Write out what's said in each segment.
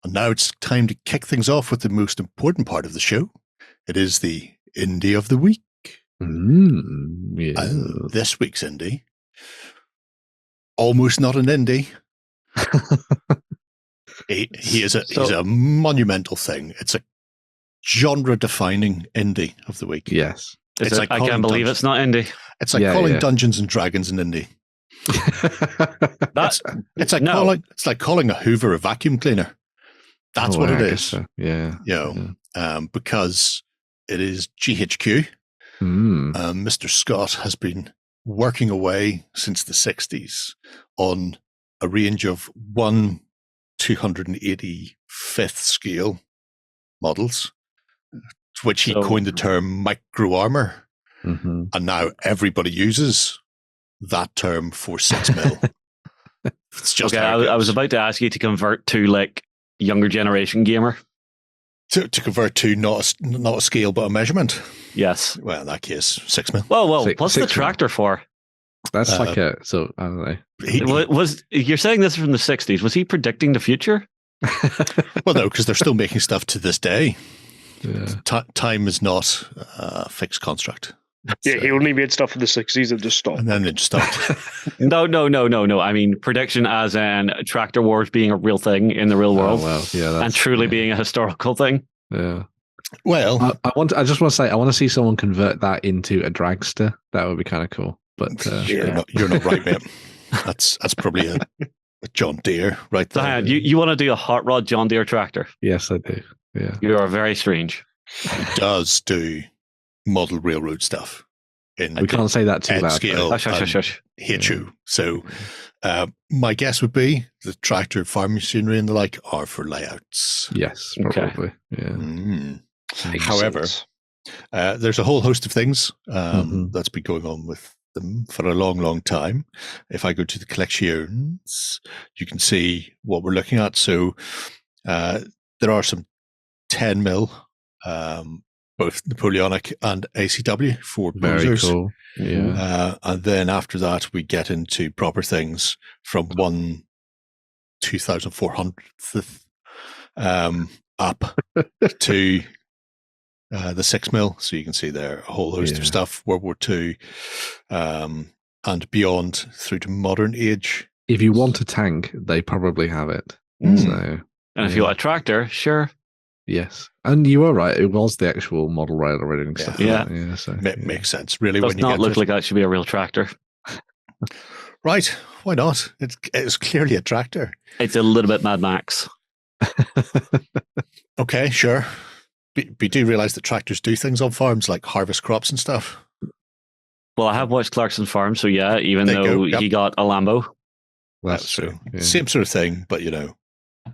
And now it's time to kick things off with the most important part of the show. It is the Indie of the Week. Yeah. And this week's indie, almost not an indie. He's a monumental thing. It's a genre-defining indie of the week. Yes. I can't believe it's not indie. It's like calling Dungeons and Dragons an indie. It's like calling a Hoover a vacuum cleaner. That's what it is. So. Yeah. Because it is GHQ. Mr. Scott has been working away since the 60s on a range of 285th scale models, to which he coined the term Micro Armour. And now everybody uses that term for 6 mil. It's just okay. I was about to ask you to convert to like younger generation gamer. To convert to not a scale but a measurement. Yes. Well, in that case, 6 mil. Well, what's the tractor for? That's I don't know. You're saying this from the 60s? Was he predicting the future? Well, no, because they're still making stuff to this day. Yeah. Time is not a fixed construct. Yeah, he only made stuff in the 60s and just stopped. And then they just stopped. No. I mean, prediction as in tractor wars being a real thing in the real world. And truly being a historical thing. Yeah. Well, I just want to say, I want to see someone convert that into a dragster. That would be kind of cool. But you're not right, mate. That's probably a John Deere right there. You want to do a hot rod John Deere tractor? Yes, I do. Yeah. You are very strange. He does do model railroad stuff. We can't say that too loud. Scale Shush. HU. So my guess would be the tractor, farm machinery and the like are for layouts. Yes, probably. Yeah. However, there's a whole host of things that's been going on with them for a long, long time. If I go to the collections, you can see what we're looking at. So there are some 10 mil, both Napoleonic and ACW for Very cool. Yeah. And then after that, we get into proper things from 2,400th up to the 6 mil. So you can see there a whole host of stuff, World War II and beyond through to modern age. If you want a tank, they probably have it. So, and if you want a tractor, sure. Yes. And you were right. It was the actual model railroad and stuff. Yeah. So, makes sense, really. Does not look like that should be a real tractor. Right. Why not? It's clearly a tractor. It's a little bit Mad Max. Okay, sure. We do realize that tractors do things on farms like harvest crops and stuff. Well, I have watched Clarkson Farm, so yeah, even though he got a Lambo. That's true. Yeah. Same sort of thing, but you know.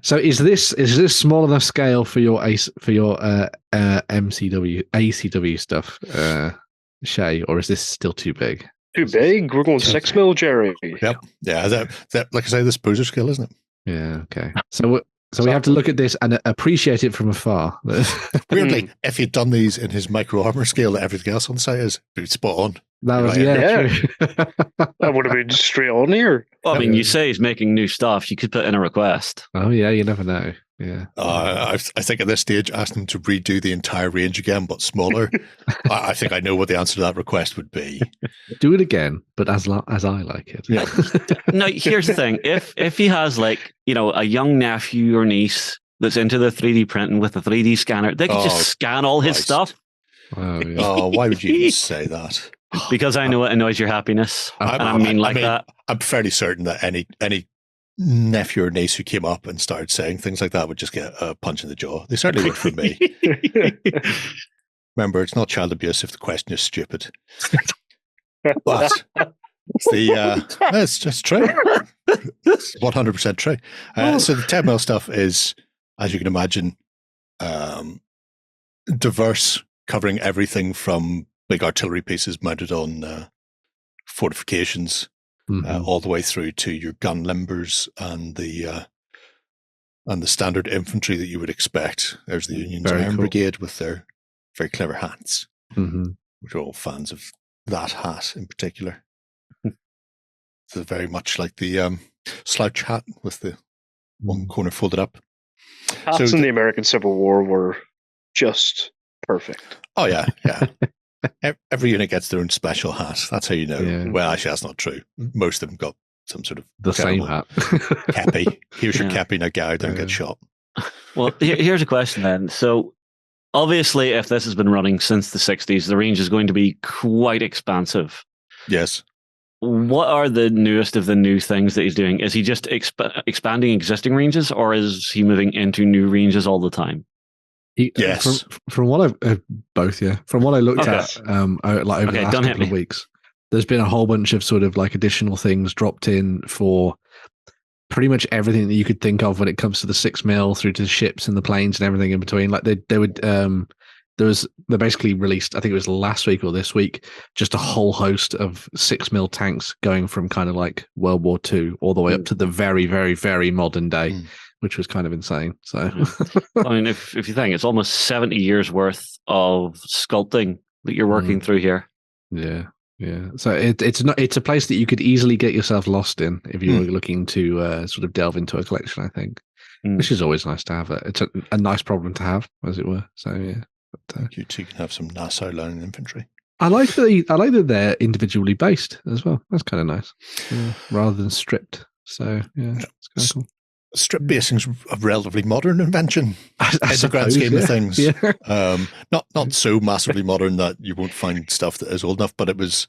So is this small enough scale for your ACW stuff, Shay, or is this still too big? Too big? We're going 6 mil, Jerry. Yep. Yeah. That like I say, this poser scale, isn't it? Yeah. Okay. So we have to look at this and appreciate it from afar. Weirdly, if he'd done these in his Micro Armour scale that everything else on the site is, it'd be spot on. That was true. That would have been straight on here. Well, I mean, you say he's making new stuff. You could put in a request. Oh yeah, you never know. Yeah. I think at this stage, ask him to redo the entire range again, but smaller. I think I know what the answer to that request would be. Do it again, but as I like it. Yeah. No, here's the thing: if he has like a young nephew or niece that's into the 3D printing with a 3D scanner, they could just scan all his stuff. Oh, yeah. Why would you even say that? Because I know it annoys your happiness, and I mean that. I'm fairly certain that any nephew or niece who came up and started saying things like that would just get a punch in the jaw. They certainly would from me. Remember, it's not child abuse if the question is stupid. But it's just true. It's 100% true. So the 10 mil stuff is, as you can imagine, diverse, covering everything from big artillery pieces mounted on fortifications, all the way through to your gun limbers and the standard infantry that you would expect. There's the Union's Iron Brigade with their very clever hats, which are all fans of that hat in particular. So very much like the slouch hat with the one corner folded up. Hats in the American Civil War were just perfect. Oh yeah. Every unit gets their own special hat. That's how you know. Yeah. Well, actually, that's not true. Most of them got some sort of The same hat. kepi. Here's your kepi, now go out there and get shot. Well, here's a question then. So, obviously, if this has been running since the 60s, the range is going to be quite expansive. Yes. What are the newest of the new things that he's doing? Is he just expanding existing ranges, or is he moving into new ranges all the time? Yes. From what I've both, yeah. From what I looked at, over the last couple of weeks, there's been a whole bunch of sort of like additional things dropped in for pretty much everything that you could think of when it comes to the 6mm through to the ships and the planes and everything in between. Like they would they basically released, I think it was last week or this week, just a whole host of 6mm tanks going from kind of like World War II all the way up to the very, very, very modern day. Which was kind of insane. So, I mean, if you think it's almost 70 years worth of sculpting that you're working through here. Yeah. So it's a place that you could easily get yourself lost in if you were looking to sort of delve into a collection. I think, which is always nice to have. It's a nice problem to have, as it were. So yeah. But, you two can have some Nassau line infantry. I like that they're individually based as well. That's kind of nice, rather than stripped. So yeah, it's kind of cool. Strip basing's a relatively modern invention in the grand scheme of things. Yeah. Not so massively modern that you won't find stuff that is old enough, but it was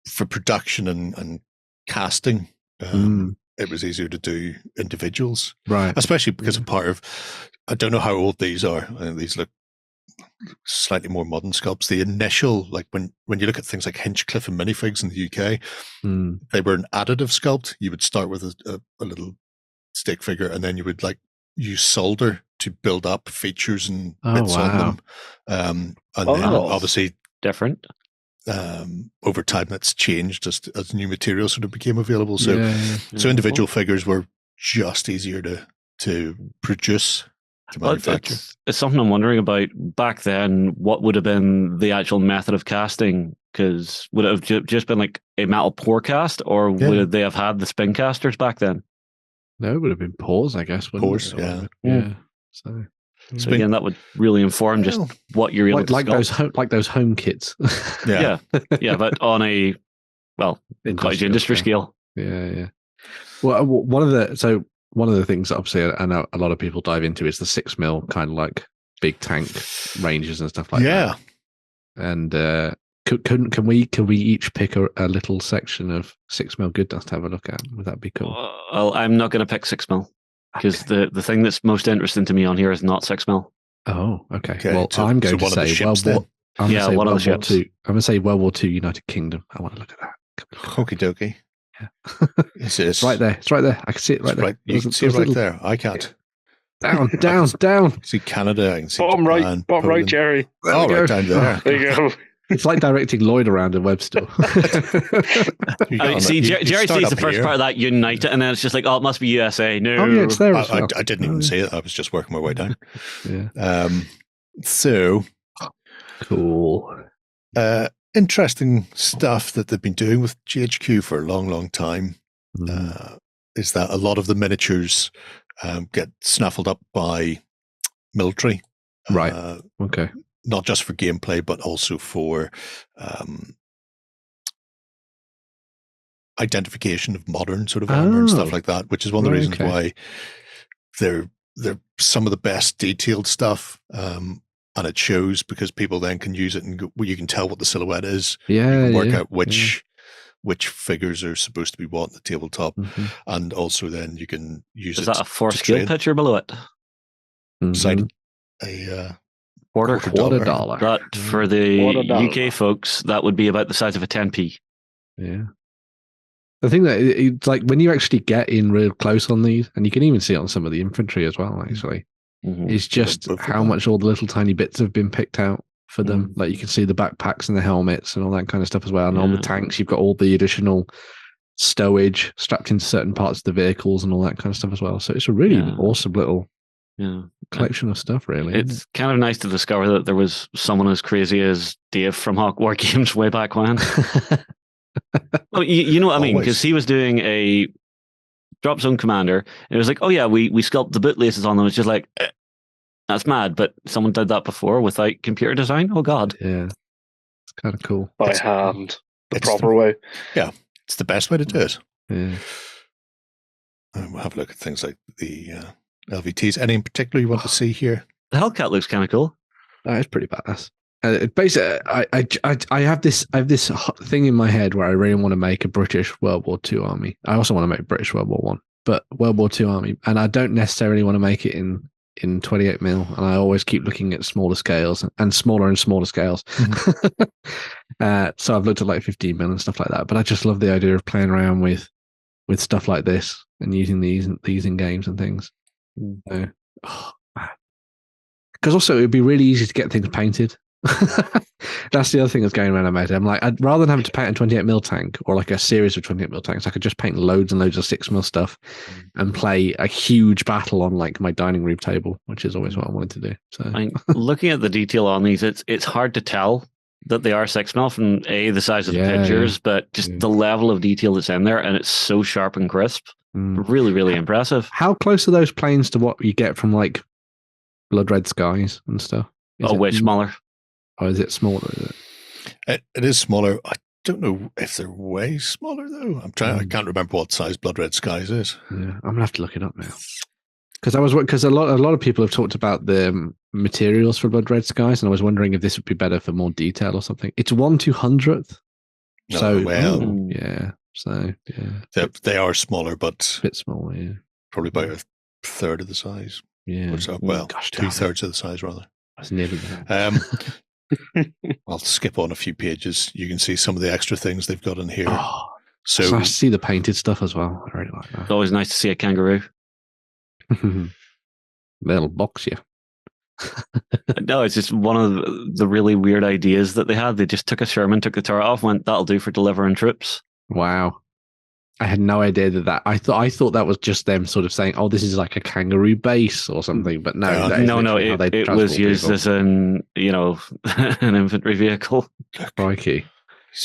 for production and casting. It was easier to do individuals, right? Especially because a part of, I don't know how old these are. I think these look slightly more modern sculpts. The initial, like when you look at things like Hinchcliffe and minifigs in the UK, they were an additive sculpt. You would start with a little stick figure, and then you would like use solder to build up features and bits on them. And then obviously different. Over time, that's changed as new materials sort of became available. So so individual figures were just easier to produce. It's something I'm wondering about. Back then, what would have been the actual method of casting? Because would it have just been like a metal pour cast, or would they have had the spin casters back then? No, it would have been pores, I guess. Pores, yeah. So again, that would really inform just what you're able to sculpt. Like those home kits. yeah, but on a cottage industry scale. Yeah. Well, one of the things that obviously I know a lot of people dive into is the 6mm kind of like big tank ranges and stuff like that. And can we each pick a little section of 6mm goodness to have a look at? Would that be cool? Well, I'm not going to pick 6mm because the thing that's most interesting to me on here is not 6mm. Oh, okay. Well, I'm going to say World War II. I'm going to say World War II United Kingdom. I want to look at that. Okie dokie. Yeah. It's right there. It's right there. I can see it right there. You can see it right there. I can't. Down. See Canada. I can see bottom Japan, bottom right, Jerry. Right down there. There you go. It's like directing Lloyd around a web store. See, Jerry sees the first part of that Unite, and then it's just like, oh, it must be USA. No. Oh, yeah, it's there as well. I didn't even see it. I was just working my way down. Yeah. So cool. Interesting stuff that they've been doing with GHQ for a long, long time is that a lot of the miniatures get snaffled up by military. Right. Okay. Not just for gameplay, but also for identification of modern sort of armor and stuff like that, which is one of the reasons why they're some of the best detailed stuff. And it shows because people then can use it and you can tell what the silhouette is. Yeah. You can work out which figures are supposed to be what in the tabletop. And also then you can use it. Is that a 4-scale picture below it? Beside a $quarter dollar. That for the UK folks, that would be about the size of a 10p. Yeah. The thing that it's like when you actually get in real close on these, and you can even see it on some of the infantry as well, actually, is just how much all the little tiny bits have been picked out for them. Like you can see the backpacks and the helmets and all that kind of stuff as well. And on the tanks, you've got all the additional stowage strapped into certain parts of the vehicles and all that kind of stuff as well. So it's a really awesome little collection of stuff, really. It's kind of nice to discover that there was someone as crazy as Dave from Hawk War Games way back when. Well, you know what I mean? Because he was doing a drop zone commander, and it was like, oh yeah, we sculpt the bootlaces on them. It's just like, that's mad, but someone did that before without computer design. Oh god. Yeah, it's kind of cool. By hand, the proper way. Yeah, it's the best way to do it. Yeah. And we'll have a look at things like the LVTs. Any in particular you want to see here? The Hellcat looks kind of cool. It's pretty badass. Basically, I have this thing in my head where I really want to make a British World War II army. I also want to make British World War One, but World War II army, and I don't necessarily want to make it in 28 mil. And I always keep looking at smaller scales and smaller scales. Mm-hmm. So I've looked at like 15 mil and stuff like that. But I just love the idea of playing around with stuff like this and using these in games and things. Because also it would be really easy to get things painted. That's the other thing that's going around about it. I'm like, I'd rather than having to paint a 28 mil tank or like a series of 28 mil tanks, I could just paint loads and loads of 6 mil stuff and play a huge battle on like my dining room table, which is always what I wanted to do. So looking at the detail on these, it's hard to tell that they are 6 mil from the size of the pictures, but just the level of detail that's in there, and it's so sharp and crisp. Really, really impressive. How close are those planes to what you get from like Blood Red Skies and stuff? Way smaller. Or is it smaller? It is smaller. I don't know if they're way smaller though. I can't remember what size Blood Red Skies is. Yeah, I'm gonna have to look it up now. Because a lot of people have talked about the materials for Blood Red Skies, and I was wondering if this would be better for more detail or something. It's 1/200th. They are smaller, but a bit smaller. Yeah, probably about a third of the size. Yeah, 2/3 of the size rather. That's nearly that. I'll skip on a few pages. You can see some of the extra things they've got in here. So it's nice to see the painted stuff as well. I really like that. It's always nice to see a kangaroo. They'll box you. No, it's just one of the really weird ideas that they had. They just took a Sherman, took the turret off, went, that'll do for delivering troops. Wow. I had no idea that I thought that was just them sort of saying, oh, this is like a kangaroo base or something, but no. It was used as an infantry vehicle. Crikey.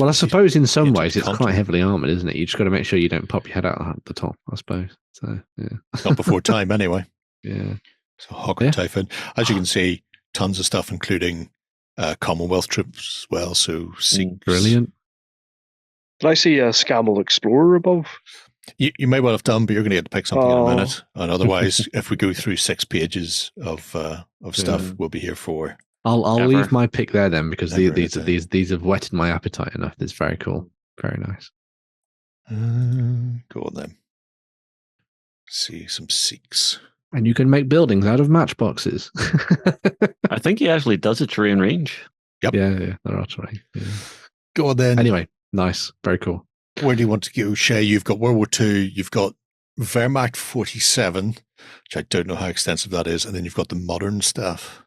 Well, I suppose in some ways it's quite heavily armored, isn't it? You just got to make sure you don't pop your head out at the top, I suppose. So, yeah. Not before time, anyway. Yeah. So Hawker Typhoon. As you can see, tons of stuff, including Commonwealth troops as well. So brilliant. Did I see a Scammell Explorer above? You may well have done, but you're going to get to pick something in a minute. And otherwise, if we go through 6 pages of stuff, we'll be here for. I'll leave my pick there then, because these have whetted my appetite enough. It's very cool, very nice. Go on then. See some Sikhs. And you can make buildings out of matchboxes. I think he actually does a terrain range. Yep. Yeah, there are terrain. Yeah. Go on then. Anyway, nice, very cool. Where do you want to go, Shay? You've got World War II, you've got Wehrmacht 47, which I don't know how extensive that is, and then you've got the modern stuff.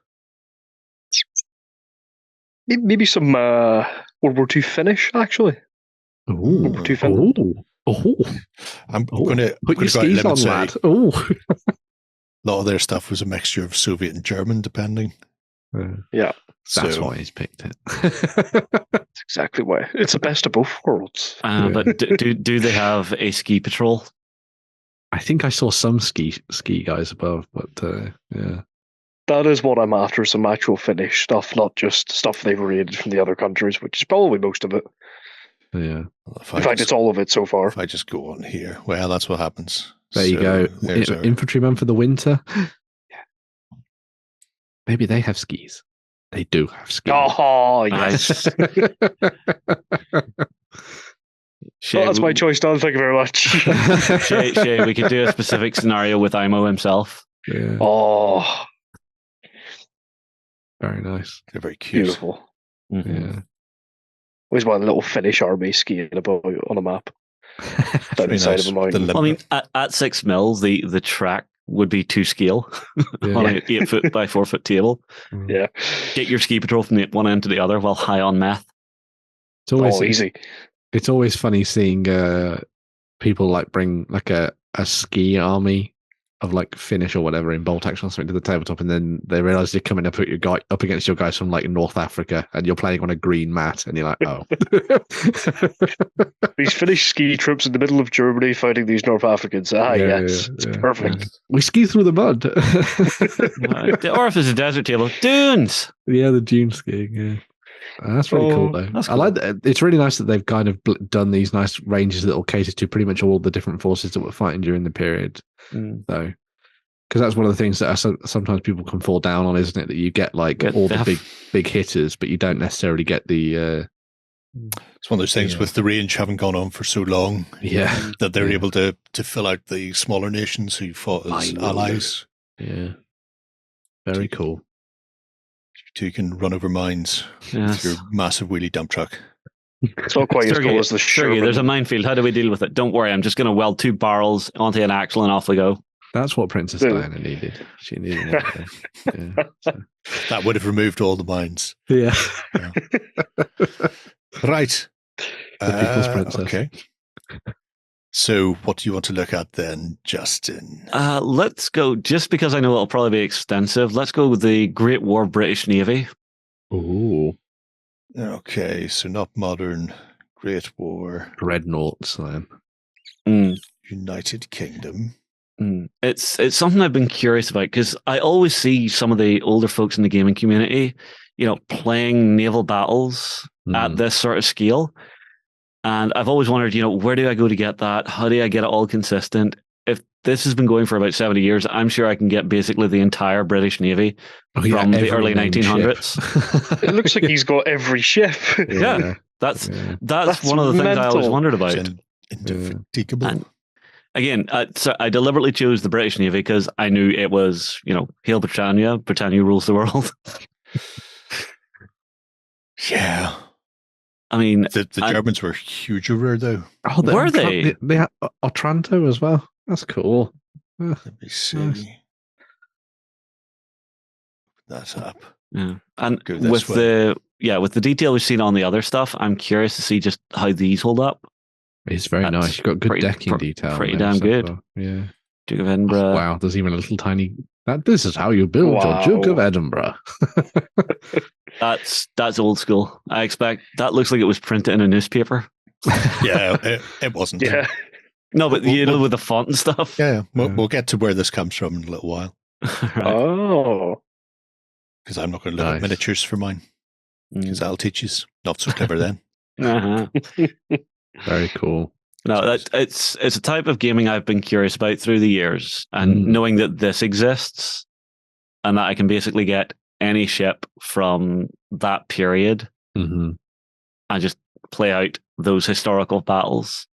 Maybe some World War II Finnish, actually. Ooh. World War II Finland. I'm going to put your skis on, lad. A lot of their stuff was a mixture of Soviet and German, depending. Yeah. That's why he's picked it. That's exactly why. It's the best of both worlds. But do they have a ski patrol? I think I saw some ski guys above, but yeah. That is what I'm after, some actual Finnish stuff, not just stuff they've raided from the other countries, which is probably most of it. Yeah. In fact, it's all of it so far. If I just go on here, well, that's what happens. There you go. Infantryman for the winter. Yeah. Maybe they have skis. They do have skis. Oh, yes. Shay, that's my choice, Don. Thank you very much. Shay, we could do a specific scenario with Imo himself. Yeah. Oh. Very nice. They're very cute. Beautiful. Mm-hmm. Yeah. Always one little Finnish army skiing about on a map. Down the side of a mountain. Well, I mean, at 6 mils, the track would be to scale on an 8 foot by 4 foot table. Yeah. Get your ski patrol from one end to the other while high on meth. It's always easy. It's always funny seeing people like bring like a ski army like Finnish or whatever in bolt action or something to the tabletop, and then they realize you're coming up against your guys from like North Africa, and you're playing on a green mat, and you're like, oh. These Finnish ski trips in the middle of Germany fighting these North Africans. It's perfect. Yeah. We ski through the mud. Or if there's a desert table, dunes. Yeah, the dune skiing. Yeah. That's really cool, though. Cool. I like that. It's really nice that they've kind of done these nice ranges that will cater to pretty much all the different forces that were fighting during the period. Though, because that's one of the things that sometimes people can fall down on, isn't it? That you get like all the big hitters, but you don't necessarily get the. It's one of those things with the range having gone on for so long. Yeah, that they're able to fill out the smaller nations who fought as allies. Yeah, very cool. You can run over mines with your massive wheelie dump truck. It's not quite as cool as the Sherman. There's a minefield. How do we deal with it? Don't worry, I'm just going to weld 2 barrels onto an axle and off we go. That's what Princess Diana needed. She needed everything. That would have removed all the mines. Yeah. Right. The People's Princess. Okay. So what do you want to look at then, Justin? Let's go, just because I know it'll probably be extensive, let's go with the Great War British Navy. Ooh. Okay, so not modern, Great War. Dreadnoughts, then. United Kingdom. It's something I've been curious about, because I always see some of the older folks in the gaming community, playing naval battles at this sort of scale. And I've always wondered, where do I go to get that? How do I get it all consistent? If this has been going for about 70 years, I'm sure I can get basically the entire British Navy from the early 1900s. It looks like he's got every ship. Yeah. That's one of the things I always wondered about. Indefatigable. And again, so I deliberately chose the British Navy because I knew it was, Hail Britannia, Britannia rules the world. Yeah. I mean, the Germans were huge over there, though. Oh, were they? They had Otranto as well. That's cool. Let me see. Nice. That's up. Yeah, and with the detail we've seen on the other stuff, I'm curious to see just how these hold up. It's very nice. You've got good decking detail. Pretty damn good. Far. Yeah. Duke of Edinburgh. Oh, wow, there's even a little tiny. This is how you build your Duke of Edinburgh. That's old school. I expect that looks like it was printed in a newspaper. Yeah, it wasn't. Yeah. No, but with the font and stuff. Yeah, we'll get to where this comes from in a little while. Right. Oh. Because I'm not going to look at miniatures for mine. Because that'll teach you not so clever then. Very cool. No, it's a type of gaming I've been curious about through the years, and knowing that this exists and that I can basically get any ship from that period and just play out those historical battles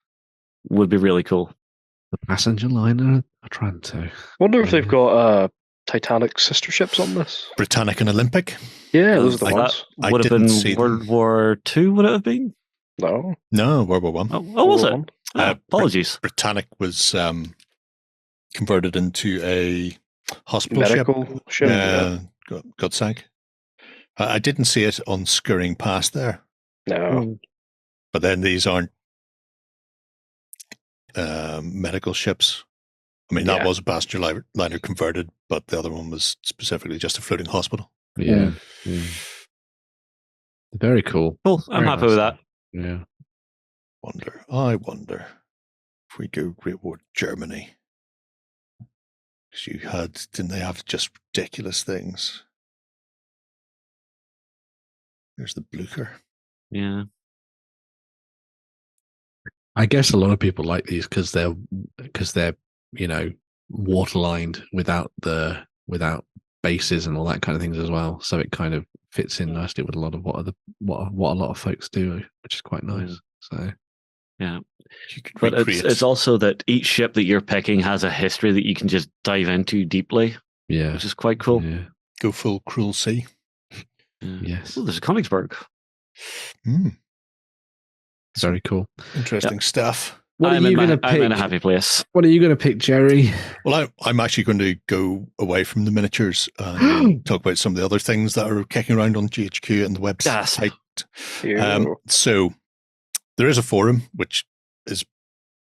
would be really cool. The passenger liner Otranto. Wonder if they've got Titanic sister ships on this. Britannic and Olympic. Yeah, those are the ones. That would have been World War II, would it have been? No, World War One. Oh, was it? Apologies. Britannic was converted into a hospital ship. Got sank. I didn't see it on scurrying past there. No. But then these aren't medical ships. I mean, that was a passenger liner converted, but the other one was specifically just a floating hospital. Yeah. Very cool. Cool. I'm happy with that. Yeah. I wonder if we go Great War Germany. Because didn't they have just ridiculous things? There's the Blucher. Yeah. I guess a lot of people like these because they're waterlined without bases and all that kind of things as well. So it kind of fits in nicely with a lot of what a lot of folks do, which is quite nice. So yeah. But it's also that each ship that you're picking has a history that you can just dive into deeply. Yeah. Which is quite cool. Yeah. Go full Cruel Sea. Yes. Oh, there's a Königsberg. Very cool. Interesting stuff. I'm in a happy place. What are you going to pick, Jerry? Well, I'm actually going to go away from the miniatures and talk about some of the other things that are kicking around on GHQ and the website. So there is a forum, which is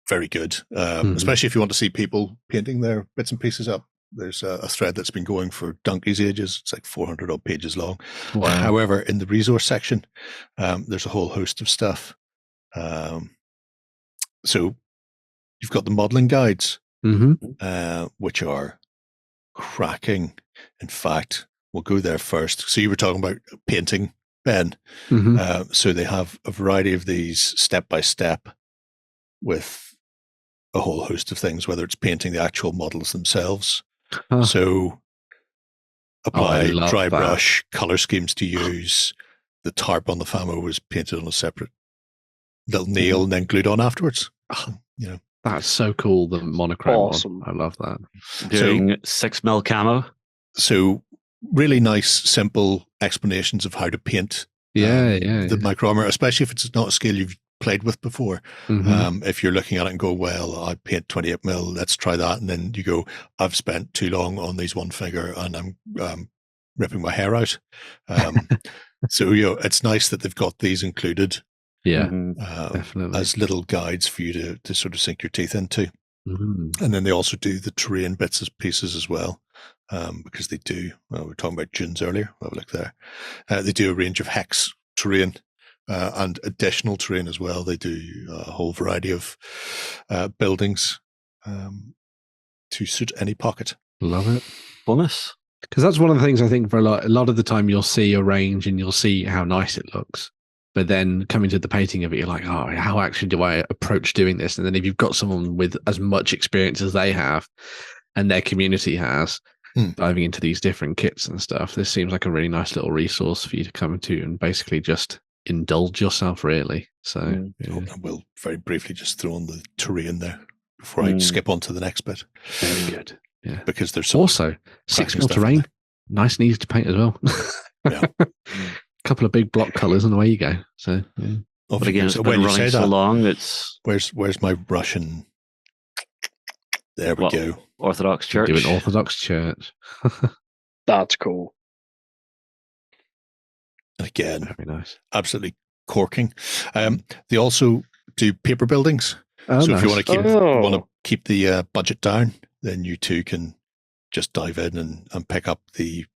very good, especially if you want to see people painting their bits and pieces up. There's a thread that's been going for donkey's ages. It's like 400 odd pages long. Wow. However, in the resource section, there's a whole host of stuff. So you've got the modeling guides, which are cracking. In fact, we'll go there first. So you were talking about painting, Ben. So they have a variety of these step-by-step with a whole host of things, whether it's painting the actual models themselves. So apply dry brush, color schemes to use. The tarp on the famo was painted on a separate little nail and then glued on afterwards. That's so cool. The monochrome awesome. one. I love that. Doing 6mm camo. So really nice, simple explanations of how to paint. The Micro Armour, especially if it's not a scale you've played with before. If you're looking at it and go, well, I paint 28mm, let's try that. And then you go, I've spent too long on these one figure and I'm ripping my hair out. So, it's nice that they've got these included. Yeah, definitely. As little guides for you to sort of sink your teeth into. And then they also do the terrain bits and pieces as well, because they do, we were talking about dunes earlier, have a look there. They do a range of hex terrain and additional terrain as well. They do a whole variety of buildings to suit any pocket. Love it. Bonus. Because that's one of the things I think for a lot of the time you'll see a range and you'll see how nice it looks. But then coming to the painting of it, you're like, oh, how actually do I approach doing this? And then if you've got someone with as much experience as they have and their community has, diving into these different kits and stuff, this seems like a really nice little resource for you to come to and basically just indulge yourself, really. So I will very briefly just throw on the terrain there before I skip on to the next bit. Very good. Yeah. Because there's also 6mm terrain, nice and easy to paint as well. Yeah. Couple of big block colors and away you go. So but again, it's been running so long. It's where's my Russian? There we go. Orthodox Church. Do an Orthodox Church. That's cool. And again, very nice. Absolutely corking. They also do paper buildings. Oh, so nice. if you want to keep the budget down, then you too can just dive in and pick up the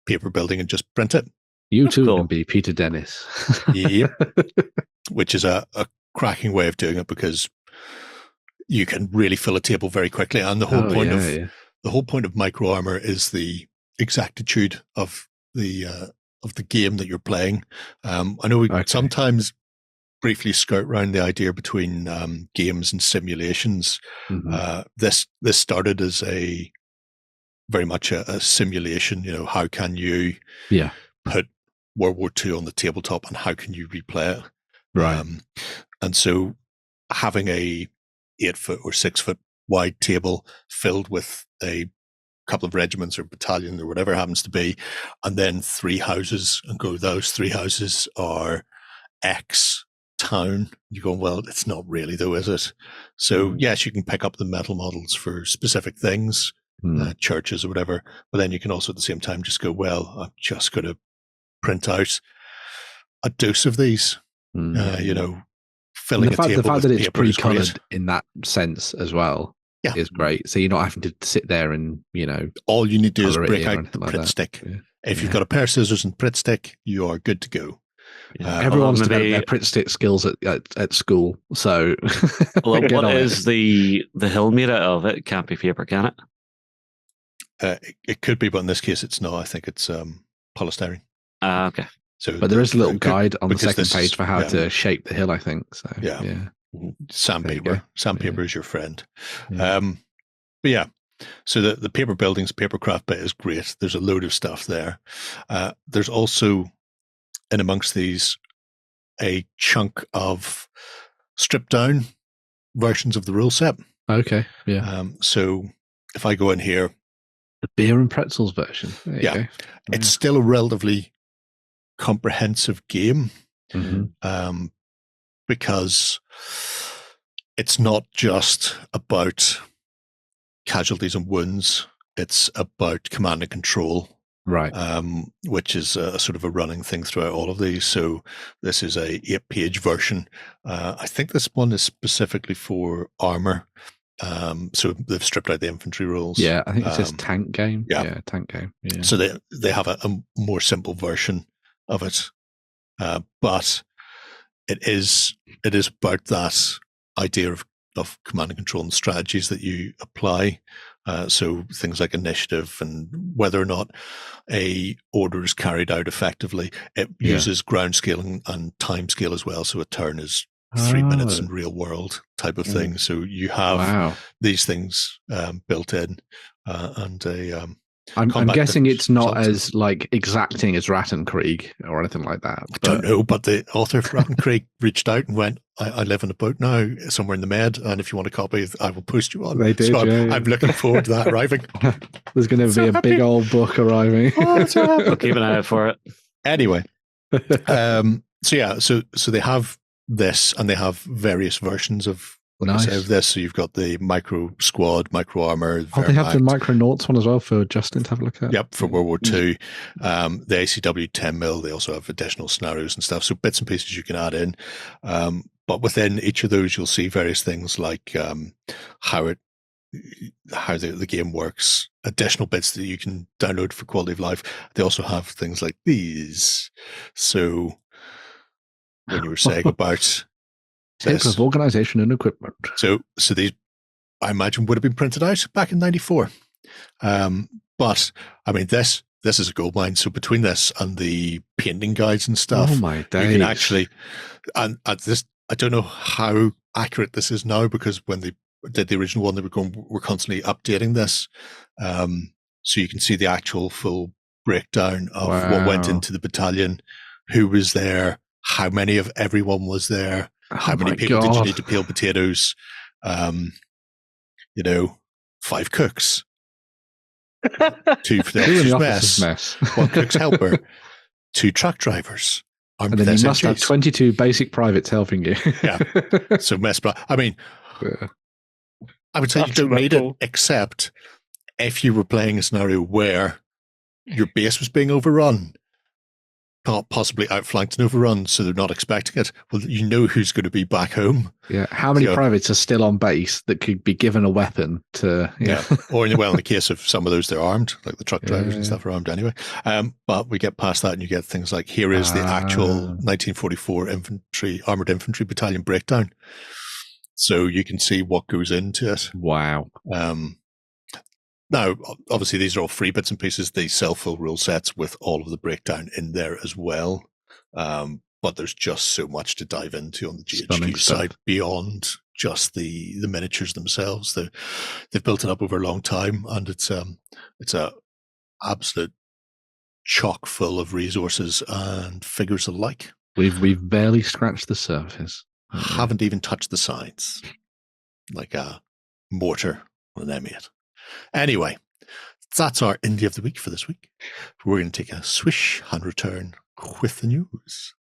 paper building and just print it. You too can be Peter Dennis. Yep. Which is a cracking way of doing it because you can really fill a table very quickly. And the whole point of Micro Armour is the exactitude of the game that you're playing. I know we sometimes briefly skirt around the idea between games and simulations. This started as very much a simulation. How can you put World War II on the tabletop and how can you replay it? Right. And so having a 8-foot or 6-foot wide table filled with a couple of regiments or battalion or whatever it happens to be, and then 3 houses, and go, those 3 houses are X town. You're going, well, it's not really though, is it? So yes, you can pick up the metal models for specific things, churches or whatever, but then you can also at the same time just go, well, I'm just going to print out a dose of these, filling a table. The fact that it's pre-colored in that sense as well is great. So you're not having to sit there and, all you need to do is break out the like Pritt stick. Yeah. If you've got a pair of scissors and Pritt stick, you are good to go. Everyone's developed their Pritt stick skills at school. So what is the hill made out of? It can't be paper, can it? It could be, but in this case it's not. I think it's polystyrene. Okay. But there is a little guide on the second page for how to shape the hill, I think. So Sandpaper. Sandpaper is your friend. But yeah. So the paper buildings, papercraft bit is great. There's a load of stuff there. There's also in amongst these a chunk of stripped down versions of the rule set. Okay. Yeah. So if I go in here, the beer and pretzels version. It's still a relatively comprehensive game, because it's not just about casualties and wounds. It's about command and control. right? Which is a sort of a running thing throughout all of these. So this is a 8-page version. I think this one is specifically for armor. So they've stripped out the infantry rules. Yeah, I think it says tank game. Yeah, tank game. Yeah. So they have a more simple version of it, but it is about that idea of command and control and strategies that you apply. So things like initiative and whether or not a order is carried out effectively. It uses ground scale and time scale as well. So a turn is 3 minutes in real world type of thing. So you have these things built in, and I'm guessing it's not as like exacting as Rattenkrieg or anything like that. I don't know, but the author of Rattenkrieg reached out and went, I live in a boat now somewhere in the Med, and if you want a copy, I will post you on. They did, so I'm looking forward to that arriving. There's going to be a big old book arriving. I'll keep an eye out for it. Anyway, so they have this, and they have various versions of this. So you've got the Micro Squad, Micro Armour. They have the Micronauts one as well for Justin to have a look at. Yep, for World War II. The ACW 10mm, they also have additional scenarios and stuff. So bits and pieces you can add in. But within each of those, you'll see various things like how the game works, additional bits that you can download for quality of life. They also have things like these. So when you were saying about type of organization and equipment. So these, I imagine, would have been printed out back in '94. But I mean, this is a goldmine. So between this and the painting guides and stuff, oh my days, you can actually, and this, I don't know how accurate this is now, because when they did the original one, we're constantly updating this. So you can see the actual full breakdown of what went into the battalion, who was there, how many of everyone was there. How many people did you need to peel potatoes? 5 cooks, 2 for the officer's mess, 1 cook's helper, 2 truck drivers. And then you must have 22 basic privates helping you. Yeah. So I mean, I would say you don't need it, except if you were playing a scenario where your base was being overrun, possibly outflanked and overrun, so they're not expecting it. Well, you know who's going to be back home. Yeah, how many privates are still on base that could be given a weapon to? Yeah, or in the case of some of those, they're armed, like the truck drivers and stuff are armed anyway. But we get past that, and you get things like here is the actual 1944 armored infantry battalion breakdown, so you can see what goes into it. Wow. Now, obviously, these are all free bits and pieces. They sell full rule sets with all of the breakdown in there as well. But there's just so much to dive into on the GHQ side beyond just the miniatures themselves. They've built it up over a long time, and it's a absolute chock full of resources and figures alike. We've barely scratched the surface. Haven't even touched the sides, like a mortar on an M8. Anyway, that's our Indie of the Week for this week. We're going to take a swish and return with the news.